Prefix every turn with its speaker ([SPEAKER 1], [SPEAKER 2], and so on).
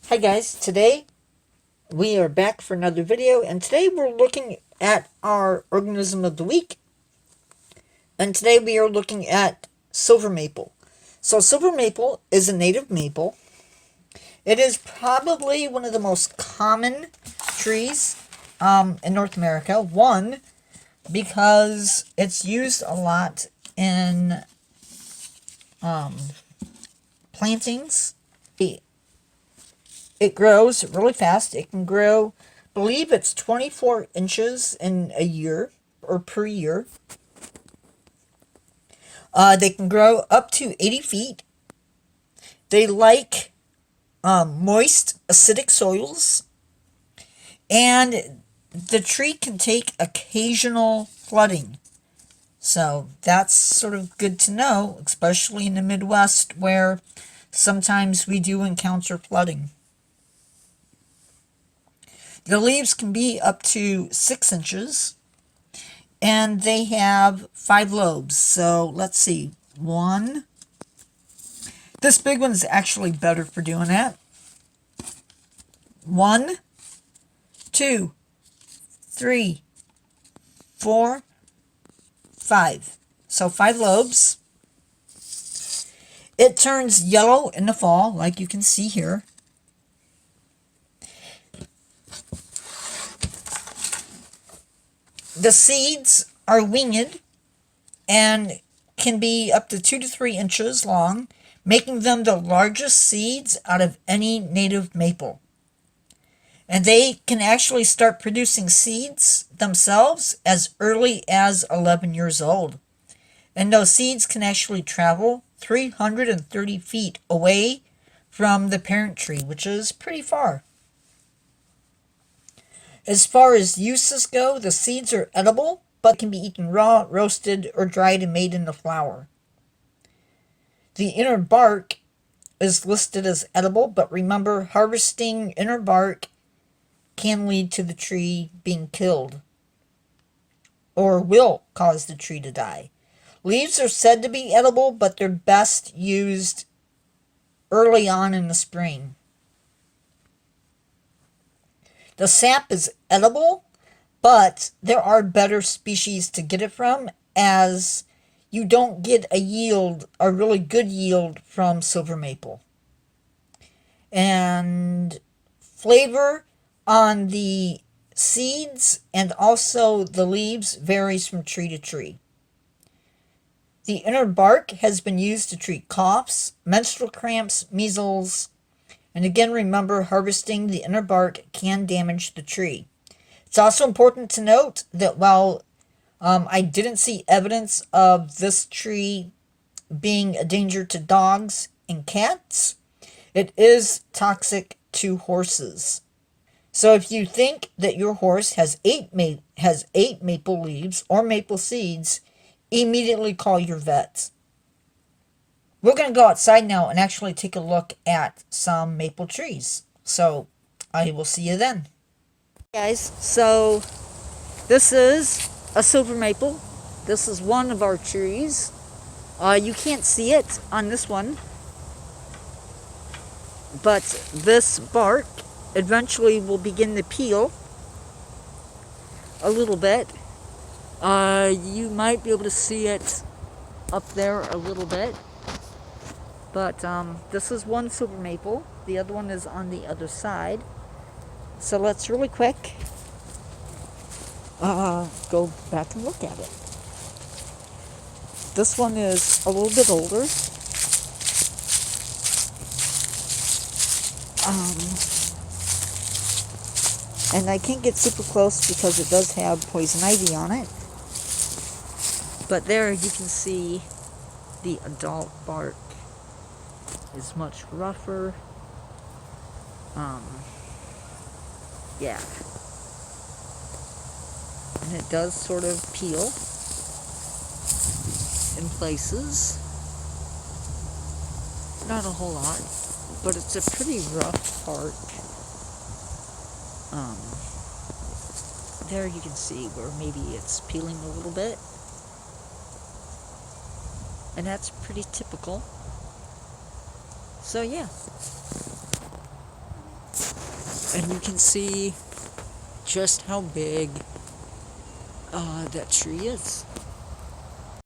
[SPEAKER 1] Hi guys, today we are back for another video, and today we're looking at our organism of the week. And today we are looking at silver maple. So silver maple is a native maple. It is probably one of the most common trees in North America. One, because it's used a lot in plantings. It grows really fast. It can grow, I believe it's 24 inches in a year or per year. They can grow up to 80 feet. They like moist, acidic soils. And the tree can take occasional flooding. So that's sort of good to know, especially in the Midwest where sometimes we do encounter flooding. The leaves can be up to 6 inches, and they have 5 lobes. So let's see, one. This big one's actually better for doing that. 1, 2, 3, 4, 5. So 5 lobes. It turns yellow in the fall, like you can see here. The seeds are winged and can be up to 2 to 3 inches long, making them the largest seeds out of any native maple. And they can actually start producing seeds themselves as early as 11 years old. And those seeds can actually travel 330 feet away from the parent tree, which is pretty far. As far as uses go, the seeds are edible, but can be eaten raw, roasted, or dried and made into flour. The inner bark is listed as edible, but remember, harvesting inner bark can lead to the tree being killed, or will cause the tree to die. Leaves are said to be edible, but they're best used early on in the spring. The sap is edible, but there are better species to get it from, as you don't get a really good yield from silver maple. And flavor on the seeds and also the leaves varies from tree to tree. The inner bark has been used to treat coughs, menstrual cramps, measles, and again, remember, harvesting the inner bark can damage the tree. It's also important to note that while I didn't see evidence of this tree being a danger to dogs and cats, it is toxic to horses. So if you think that your horse has eight maple leaves or maple seeds, immediately call your vet. We're going to go outside now and actually take a look at some maple trees. So I will see you then. Guys, so this is a silver maple. This is one of our trees. You can't see it on this one, but this bark eventually will begin to peel a little bit. You might be able to see it up there a little bit. But this is one silver maple. The other one is on the other side. So let's really quick go back and look at it. This one is a little bit older. And I can't get super close because it does have poison ivy on it. But there you can see the adult bark is much rougher. Yeah. And it does sort of peel in places. Not a whole lot, but it's a pretty rough bark. There you can see where maybe it's peeling a little bit. And that's pretty typical. So yeah.
[SPEAKER 2] And you can see just how big that tree is.